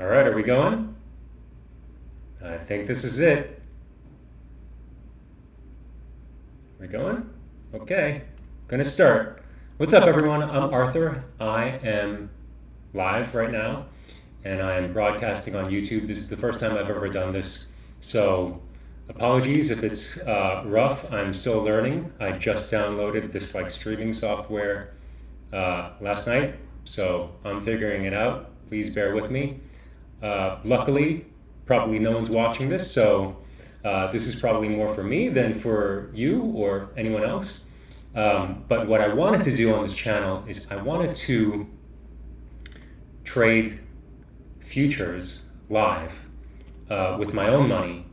All right, are we going? I think this is it. We going? Okay, gonna start. What's up, everyone? I'm Arthur. I am live right now, and I am broadcasting on YouTube. This is the first time I've ever done this, so apologies if it's rough. I'm still learning. I just downloaded this streaming software last night, so I'm figuring it out. Please bear with me. Luckily, probably no one's watching this, so this is probably more for me than for you or anyone else. But what I wanted to do on this channel is I wanted to trade futures live with my own money,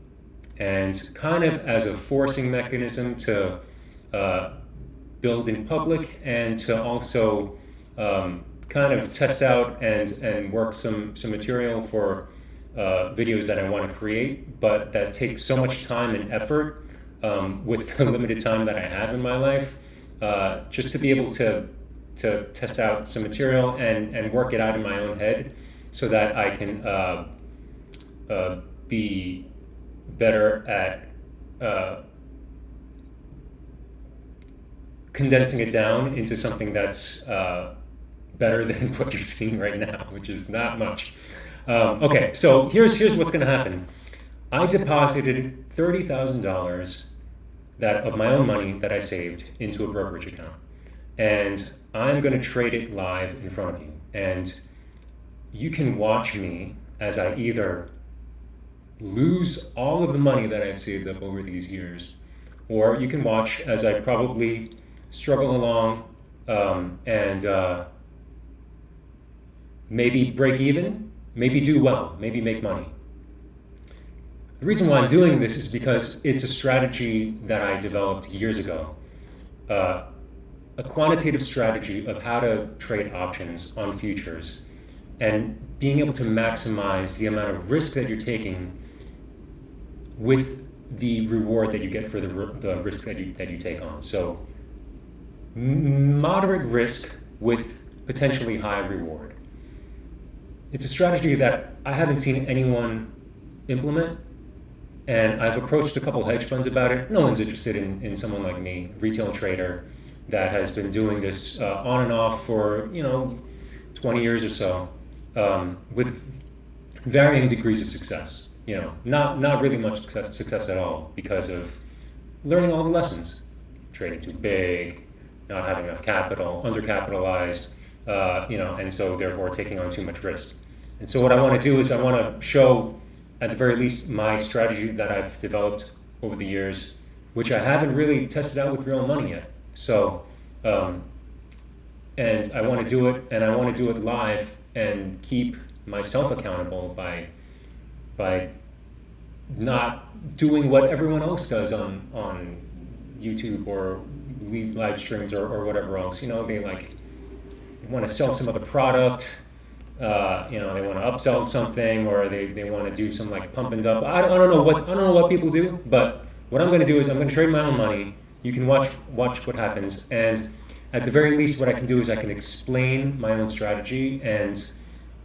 and kind of as a forcing mechanism to build in public, and to also kind of test out and work some material for videos that I want to create, but that takes so much time and effort with the limited time that I have in my life, just to be able to test out some material and work it out in my own head so that I can be better at condensing it down into something that's better than what you're seeing right now, which is not much. Okay, so here's what's going to happen. I deposited $30,000 of my own money that I saved into a brokerage account, and I'm going to trade it live in front of you. And you can watch me as I either lose all of the money that I've saved up over these years, or you can watch as I probably struggle along and maybe break even, maybe do well, maybe make money. The reason why I'm doing this is because it's a strategy that I developed years ago, a quantitative strategy of how to trade options on futures and being able to maximize the amount of risk that you're taking with the reward that you get for the risk that you take on. So moderate risk with potentially high reward. It's a strategy that I haven't seen anyone implement, and I've approached a couple hedge funds about it. No one's interested in someone like me, retail trader, that has been doing this on and off for 20 years or so, with varying degrees of success. Not really much success at all because of learning all the lessons: trading too big, not having enough capital, undercapitalized, and so therefore taking on too much risk. And so what I want to do is I want to show, at the very least, my strategy that I've developed over the years, which I haven't really tested out with real money yet. So, and I want to do it, and I want to do it live and keep myself accountable by not doing what everyone else does on YouTube or live streams or whatever else. They want to sell some other product. They want to upsell something, or they want to do some pump and dump. I don't know what people do, but what I'm going to do is I'm going to trade my own money. You can watch what happens, and at the very least, what I can do is I can explain my own strategy, and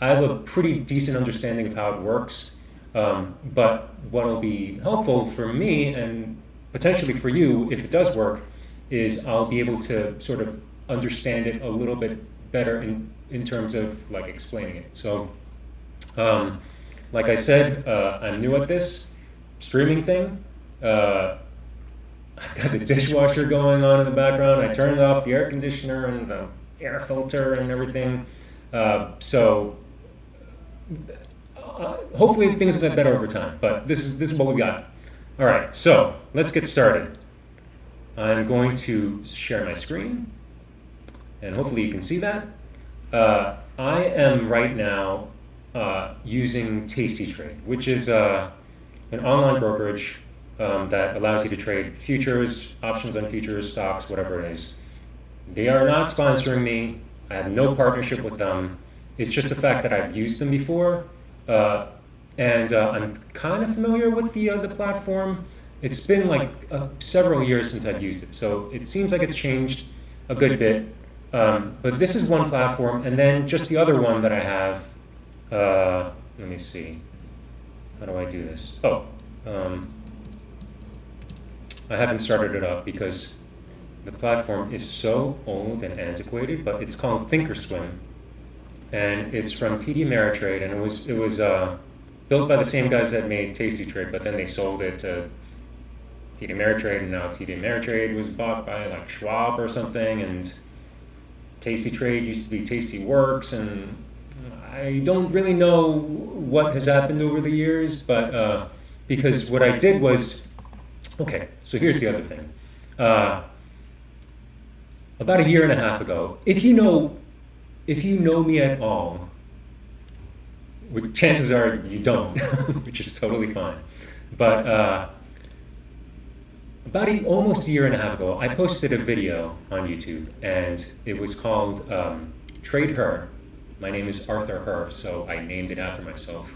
I have a pretty decent understanding of how it works. But what will be helpful for me and potentially for you, if it does work, is I'll be able to sort of understand it a little bit better in terms of explaining it. So, like I said, I'm new at this streaming thing. I've got the dishwasher going on in the background. I turned off the air conditioner and the air filter and everything. So hopefully things get better over time, but this is what we got. All right, so let's get started. I'm going to share my screen, and hopefully you can see that. I am right now using tastytrade, which is an online brokerage that allows you to trade futures, options on futures, stocks, whatever it is. They are not sponsoring me. I have no partnership with them. It's just the fact that I've used them before, and I'm kind of familiar with the platform. It's been several years since I've used it, so it seems like it's changed a good bit. But this is one platform, and then just the other one that I have let me see. How do I do this? Oh, I haven't started it up because the platform is so old and antiquated, but it's called Thinkorswim, and it's from TD Ameritrade, and it was built by the same guys that made tastytrade, but then they sold it to TD Ameritrade, and now TD Ameritrade was bought by like Schwab or something, and tastytrade used to be Tastyworks, and I don't really know what has happened over the years, but because what I did was, okay, so here's the other thing. About a year and a half ago, if you know me at all, chances are you don't, which is totally fine. But about almost a year and a half ago, I posted a video on YouTube, and it was called Trade Hur. My name is Arthur Hur, so I named it after myself,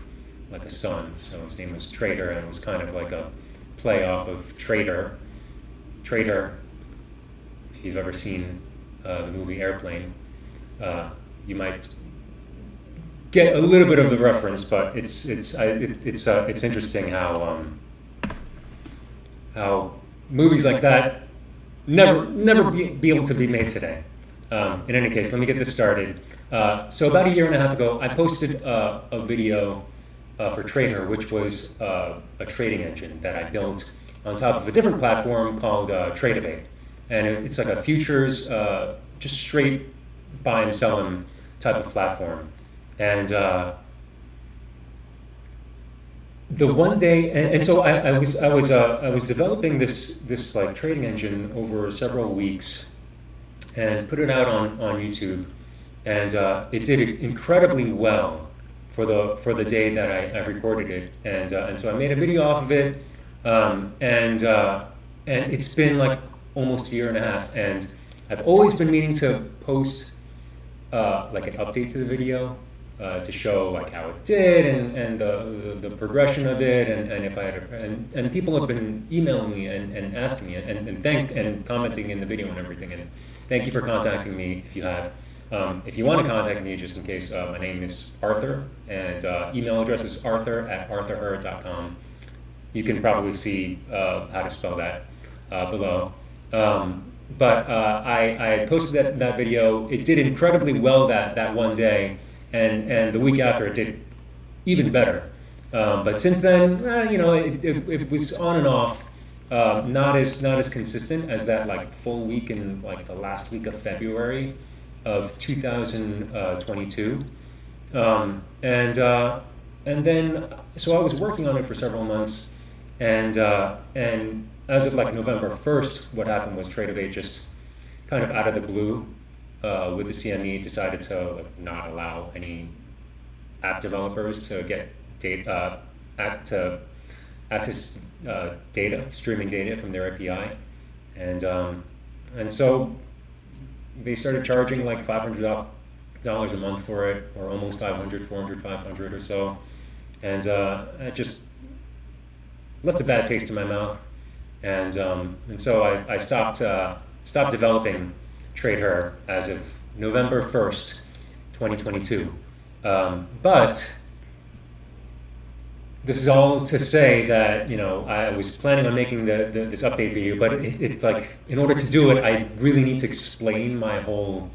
like a son. So his name was Trade Hur, and it was kind of like a play off of Trader. Trader, if you've ever seen the movie Airplane, you might get a little bit of the reference, but it's interesting how movies like that never be able to be made today. In any case, let me get this started. So about a year and a half ago, I posted a video for Trade Hur, which was a trading engine that I built on top of a different platform called Trade. And it's like a futures, just straight buy and sell them type of platform. And the one day, and so I was developing this like trading engine over several weeks, and put it out on YouTube, and it did incredibly well for the day that I recorded it, and so I made a video off of it, and it's been like almost a year and a half, and I've always been meaning to post like an update to the video to show like how it did and the progression of it, and if I had and people have been emailing me and asking me and commenting in the video and everything, and thank you for contacting me if you have. If you want to contact me, just in case, my name is Arthur, and email address is arthur@arthurhur.com. You can probably see how to spell that below. But I posted that video. It did incredibly well that one day, and the week after it did even better. But since then, it was on and off, not as consistent as that like full week in like the last week of February of 2022, and then so I was working on it for several months, and as of like November 1st, what happened was Trade just kind of out of the blue, with the CME, decided to like not allow any app developers to get data, access streaming data from their API, and so they started charging like $500 a month for it, or almost 500, 400, 500 or so, and it just left a bad taste in my mouth, and so I stopped developing Trade Hur as of November 1st, 2022. But this is all to say that I was planning on making this update video, but it's like, in order to do it, I really need to explain my whole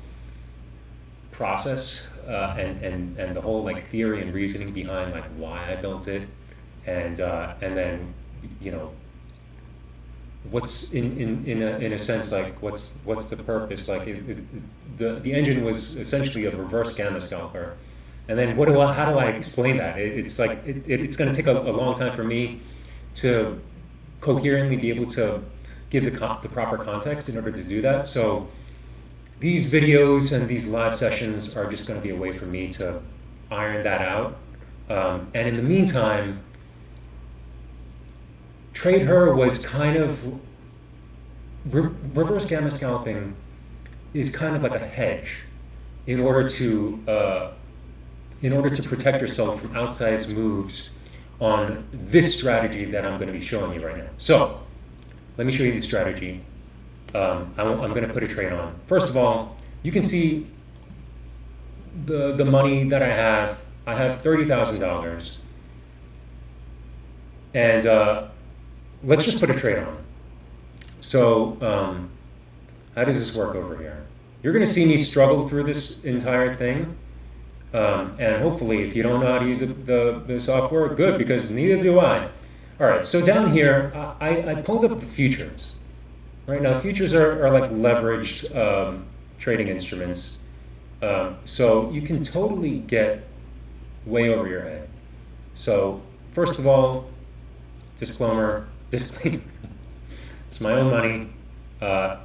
process, and the whole like theory and reasoning behind like why I built it, and then what's in a sense like what's the purpose, like the engine was essentially a reverse gamma scalper. And then how do I explain that? It's like it's going to take a long time for me to coherently be able to give the proper context in order to do that. So these videos and these live sessions are just going to be a way for me to iron that out. And in the meantime, Trade Hur was kind of reverse gamma scalping is kind of like a hedge in order to protect yourself from outsized moves on this strategy that I'm going to be showing you right now. So let me show you the strategy. I'm going to put a trade on. First of all, you can see the money that I have I have $30,000, and let's just put a trade on. So how does this work over here? You're going to see me struggle through this entire thing, and hopefully, if you don't know how to use the software, good, because neither do I. All right, so down here, I pulled up the futures. Right now, futures are like leveraged trading instruments, so you can totally get way over your head. So first of all, disclaimer, it's my own money. I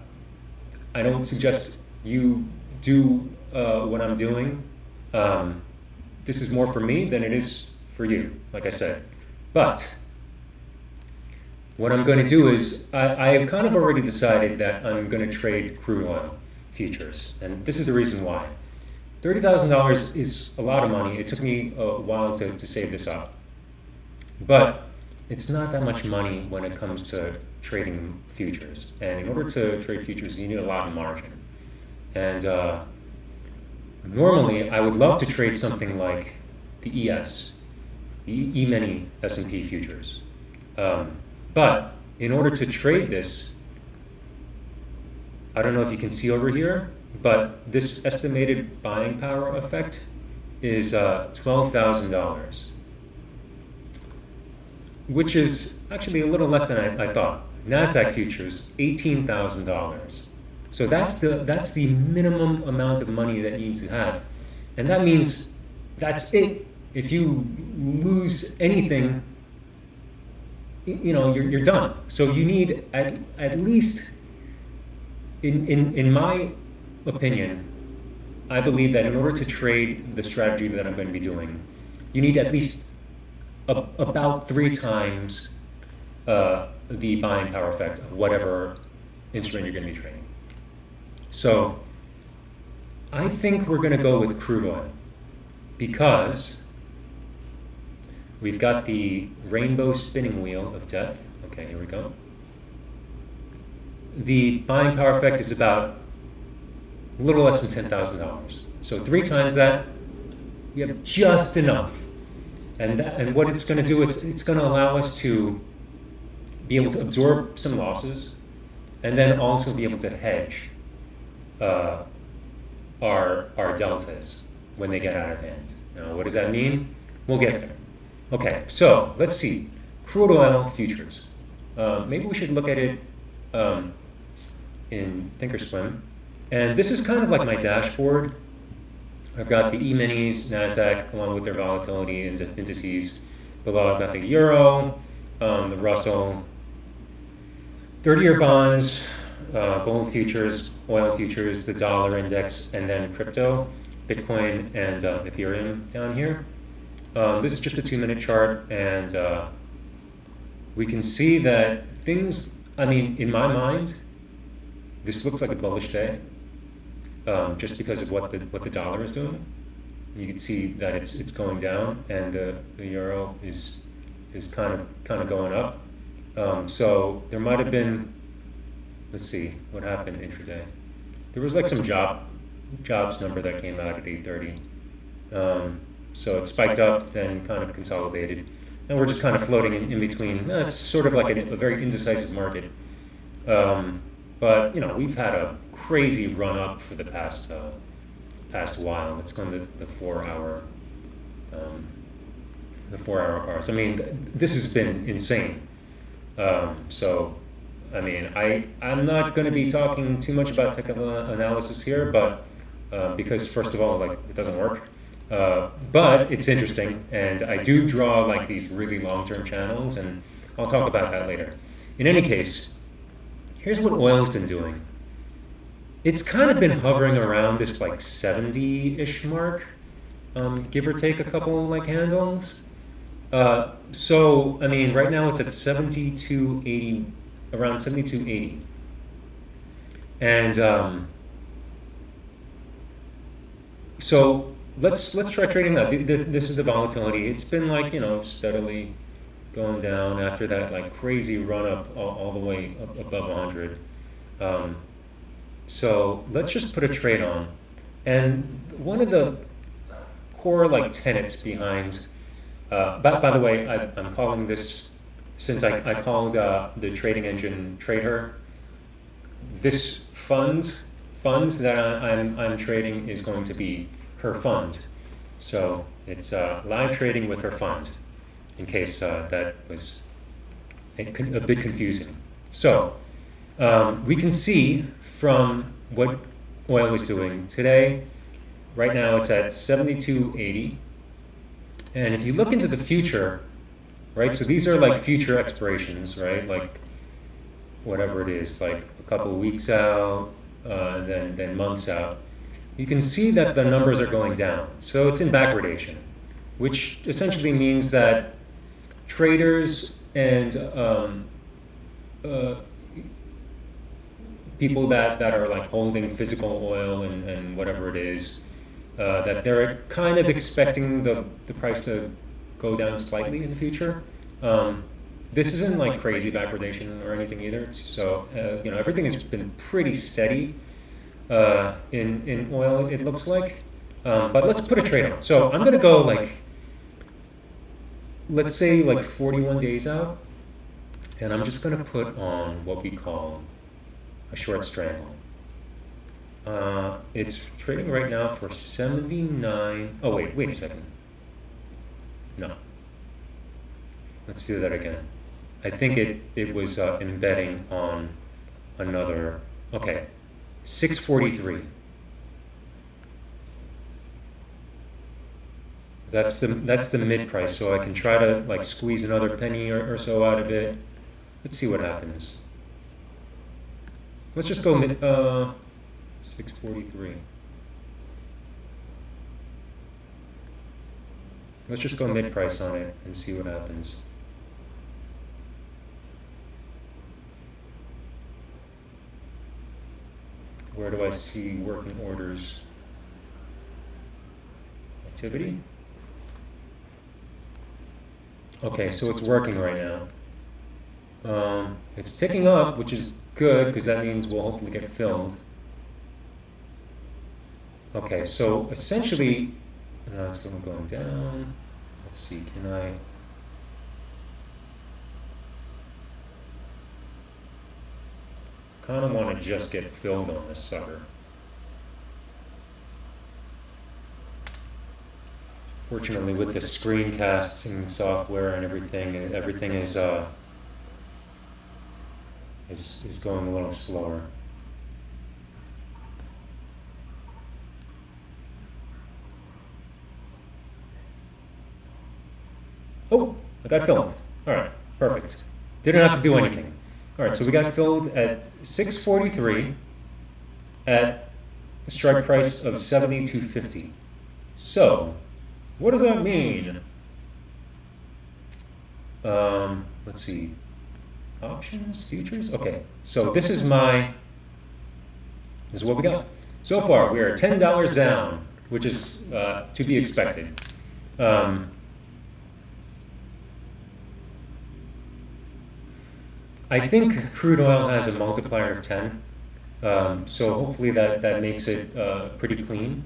don't suggest you do what I'm doing. This is more for me than it is for you, like I said. But what I'm going to do is, I have kind of already decided that I'm going to trade crude oil futures. And this is the reason why. $30,000 is a lot of money. It took me a while to save this up. But it's not that much money when it comes to trading futures. And in order to trade futures, you need a lot of margin. And normally, I would love to trade something like the ES, the E-mini S&P futures. But in order to trade this, I don't know if you can see over here, but this estimated buying power effect is $12,000, which is actually a little less than I thought. NASDAQ futures, $18,000. So that's the minimum amount of money that you need to have. And that means that's it. If you lose anything, you're done. So you need at least, in my opinion, I believe that in order to trade the strategy that I'm going to be doing, you need at least about 3 times the buying power effect of whatever instrument you're going to be trading. So I think we're going to go with crude oil because we've got the rainbow spinning wheel of death. Okay, here we go. The buying power effect is about a little less than $10,000. So 3 times that, we have just enough. And what it's going to do, it's going to allow us to be able to absorb some losses and then also be able to hedge our deltas when they get out of hand. Now, what does that mean? We'll get there. Okay, so let's see. Crude oil futures. Maybe we should look at it in Thinkorswim. And this is kind of like my dashboard. I've got the E-minis, NASDAQ, along with their volatility indices. Below, I've got the Euro, the Russell, 30-year bonds, gold futures, oil futures, the dollar index, and then crypto, Bitcoin, and Ethereum down here. This is just a 2-minute chart, and we can see that things, in my mind, this looks like a bullish day, just because of what the dollar is doing. You can see that it's going down, and the euro is kind of going up. So there might have been, let's see what happened intraday. There was like some jobs number that came out at 8:30. So it spiked up, then kind of consolidated, and we're just kind of floating in between. It's sort of like a very indecisive market. But we've had a crazy run up for the past while. Let's go into the 4-hour bars. This has been insane. So I'm not going to be talking too much about technical analysis here, but because first of all, it doesn't work. But it's interesting, and I do draw these really long-term channels, and I'll talk about that later. In any case, here's what oil's been doing. It's kind of been hovering around this 70-ish mark, give or take a couple handles. So right now it's at 72.80, around 72.80, and so let's try trading that. This is the volatility. It's been steadily going down after that crazy run up all the way up above 100. So let's just put a trade on. And one of the core like tenets behind. By the way, I'm calling this, since I called the trading engine Trade Hur, this funds that I'm trading is going to be Hur Fund. So it's live trading with Hur Fund, in case that was a bit confusing. So we can see from what oil is doing today. Right now it's at 72.80. And if you look into the future, right, so these are like future expirations, right, like whatever it is, like a couple of weeks out, then months out, you can see that the numbers are going down. So it's in backwardation, which essentially means that traders and people that are like holding physical oil and whatever it is, that they're kind of expecting the price to go down slightly in the future. This isn't like crazy backwardation or anything either. So you know, everything has been pretty steady in oil, it looks like. But let's put a trade on. So I'm gonna go like, let's say like 41 days out, and I'm just gonna put on what we call a short strangle. It's trading right now for 79. Oh wait a second. No. Let's do that again. I think it was embedding on another. Okay, 643. That's the mid price. So I can try to like squeeze another penny or so out of it. Let's see what happens. Let's just go mid. 643. Let's just go mid price on it and see what happens. Where do I see working orders? Activity? Okay, so it's working right now. It's ticking up, which is good because that means we'll hopefully get filled. Okay, so essentially, now it's still going down. Let's see, can I? Kind of want to just get filled on this sucker. Fortunately, with the screencasting software and everything is going a little slower. Oh, I got filled. All right, perfect. Didn't have to do anything. All right, so we got filled at 643 at a strike price of 72.50. So, what does that mean? Let's see. Options, futures. Okay, so this is what we got. So far, we are $10 down, which is to be expected. I think crude oil has a multiplier of 10, so hopefully that makes it pretty clean.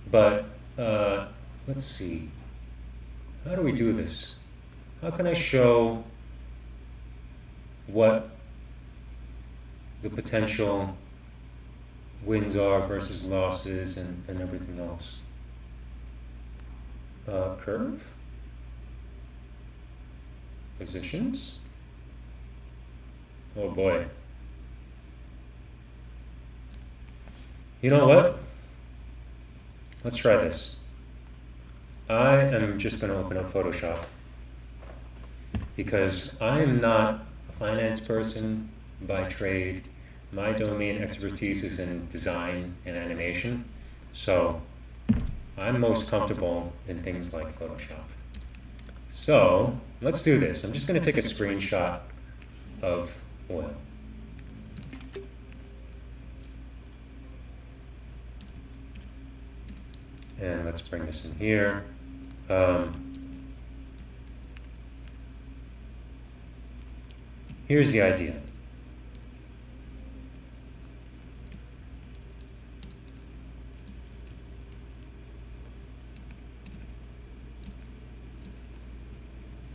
But let's see. How do we do this? How can I show what the potential wins are versus losses and everything else? Curve? Positions? Oh boy. You know what? Let's try this. I am just going to open up Photoshop because I am not a finance person by trade. My domain expertise is in design and animation, so I'm most comfortable in things like Photoshop. So let's do this. I'm just going to take a screenshot of oil. And let's bring this in here. Here's the idea.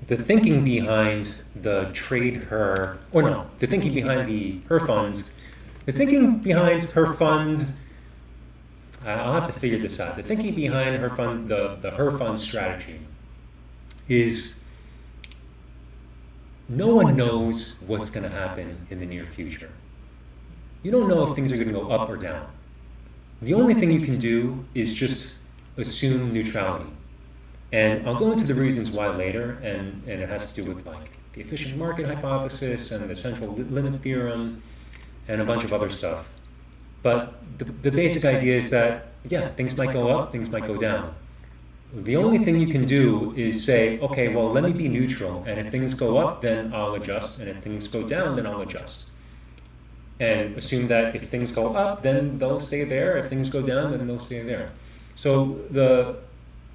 the thinking behind the Trade Hur, or no, the thinking behind the Hur Fund, the thinking behind Hur Fund, I'll have to figure this out. The thinking behind Hur Fund, the Hur Fund strategy is no one knows what's going to happen in the near future. You don't know if things are going to go up or down. The only thing you can do is just assume neutrality. And I'll go into the reasons why later, and it has to do with like the efficient market hypothesis and the central limit theorem and a bunch of other stuff. But the basic idea is that, yeah, things might go up, things might go down. The only thing you can do is say, okay, well, let me be neutral, and if things go up, then I'll adjust, and if things go down, then I'll adjust. And assume that if things go up, then they'll stay there, if things go down, then they'll stay there. So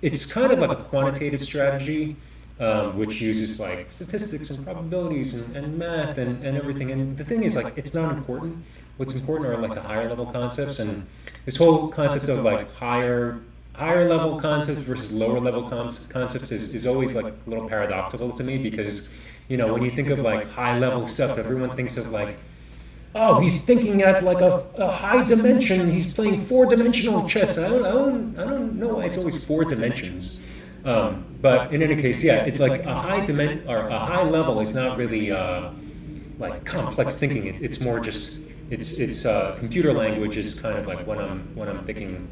it's kind of like a quantitative strategy, which uses like statistics and probabilities and math and everything. And the thing is, like, it's not important. What's important are like the higher level concepts, and this whole concept of like higher level concepts versus lower level concepts is always like a little paradoxical to me, because, you know, when you think of like high level stuff, everyone thinks of like, oh, he's thinking at like a high dimension, he's playing 4-dimensional chess. I don't know why it's always 4 dimensions. But in any case, yeah, it's like a high level is not really like complex thinking. It's more just it's computer language is kind of like when I'm thinking,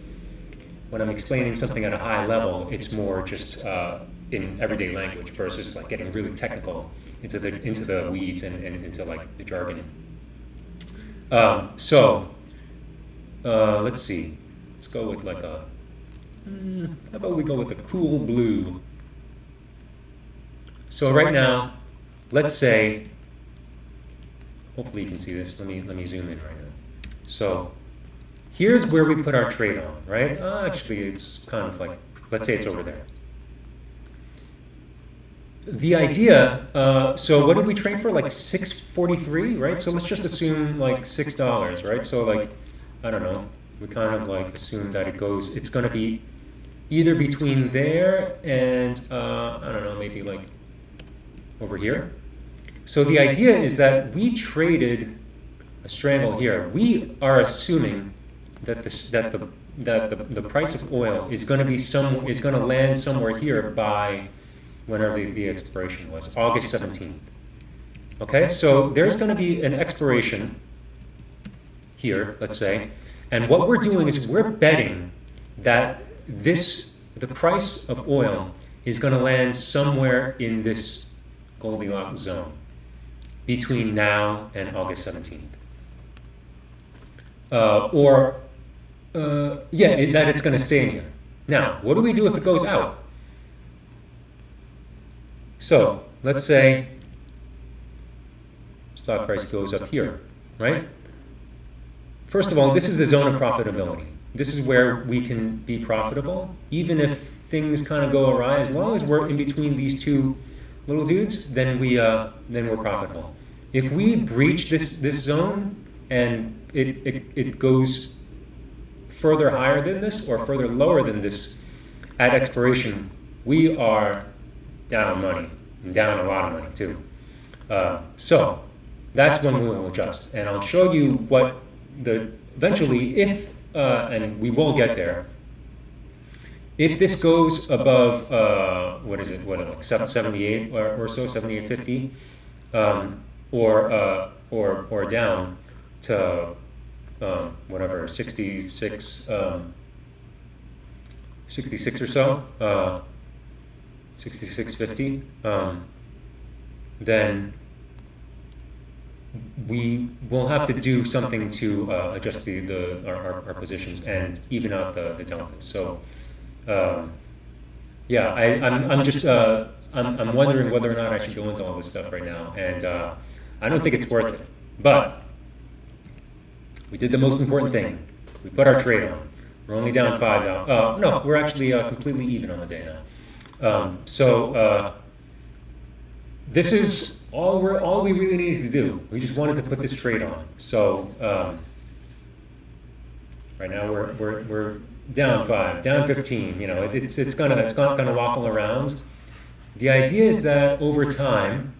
when I'm explaining something at a high level, it's more just in everyday language versus like getting really technical into the weeds and into like the jargon. Let's see. Let's go with like a. How about we go with a cool blue? So right now, let's say. Hopefully you can see this. Let me zoom in right now. So here's where we put our trade on, right? Actually, it's kind of like, let's say it's over there. The idea, so what did we trade for? Like $6.43, right? So let's just assume like $6, right? So like, I don't know, we kind of like assume that it's going to be either between there and, I don't know, maybe like over here. So the idea is that we traded a strangle here. We are assuming that the price of oil is going to land somewhere here by whenever the expiration was, August 17th. Okay, so there's going to be an expiration here, let's say, and what we're doing is we're betting that the price of oil is going to land somewhere in this Goldilocks zone between now and August 17th. That it's going to stay in here. Now, what do we do if it goes out? So let's say stock price goes up here, right? First of all, this is the zone of profitability. This is where we can be profitable, even if things kind of go awry. As long as we're in between these two little dudes, then we're profitable. If we breach this zone and it goes further higher than this or further lower than this at expiration, we are down money, and down a lot of money too. So that's when we will adjust, and I'll show you what eventually, if and we will get there. If this goes above like 78 or so, 78.50, or down to whatever 66 or so. 66.50, then we will have to do something to adjust our positions and even out the deltas. So, yeah, I'm wondering whether or not I should go into all this stuff right now, and I don't think it's worth it. But we did the most important thing. We put our trade on. We're only down $5. No, we're actually completely even on the day now. This is all we really needed to do. We just wanted to put this trade on. So right now we're down 5, down 15. You know, it's not gonna waffle around. The idea is that over time,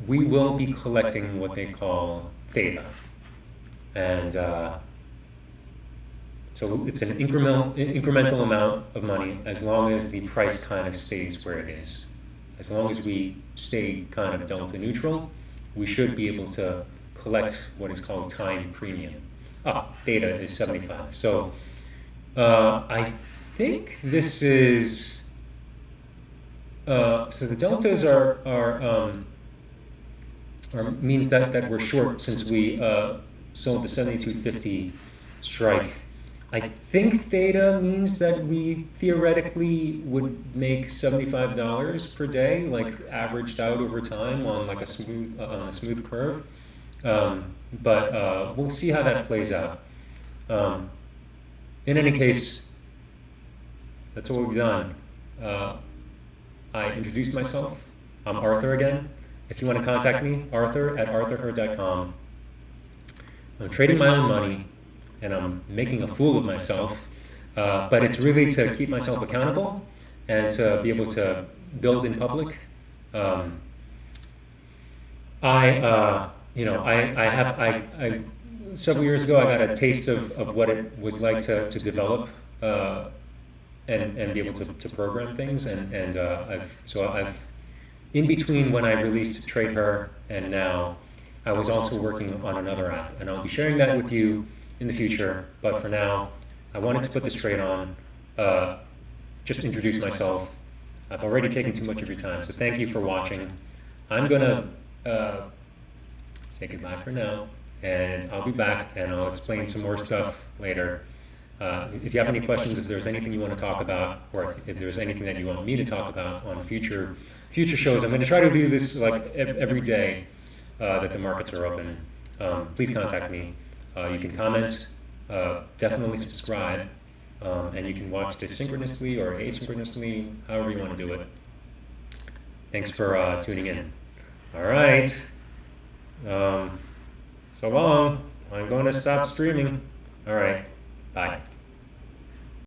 we will be collecting what they call theta. And so it's an incremental amount of money as long as the price kind of stays where it is. As long as we stay kind of delta neutral, we should be able to collect what is called time premium. Theta is 75. So I think this is, so the deltas are means that we're short since we sold the 72.50 strike. I think theta means that we theoretically would make $75 per day, like averaged out over time on like a smooth curve. But we'll see how that plays out. In any case, that's what we've done. I introduced myself. I'm Arthur again. If you want to contact me, arthur@arthurhur.com. I'm trading my own money, and I'm making a fool of myself, but it's really to keep myself accountable and to be able to build in public. Several years ago, I got a taste of what it was like to develop and be able to program things, and I've in between when I released Trade Hur and now, I was also working on another app, and I'll be sharing that with you in the future. But for now, I wanted to put this trade on, just introduce myself. I've already taken too much of your time, so thank you for watching. I'm gonna say goodbye for now, and I'll be back and I'll explain some more stuff later. If you have any questions, if there's anything you want to talk about, or if there's anything that you want me to talk about on future shows, I'm going to try to do this like every day that the markets are open. Please contact me. You can comment, definitely subscribe, and you can watch this synchronously or asynchronously, however you want to do it. Thanks for tuning in. All right. So long. I'm going to stop streaming. All right. Bye.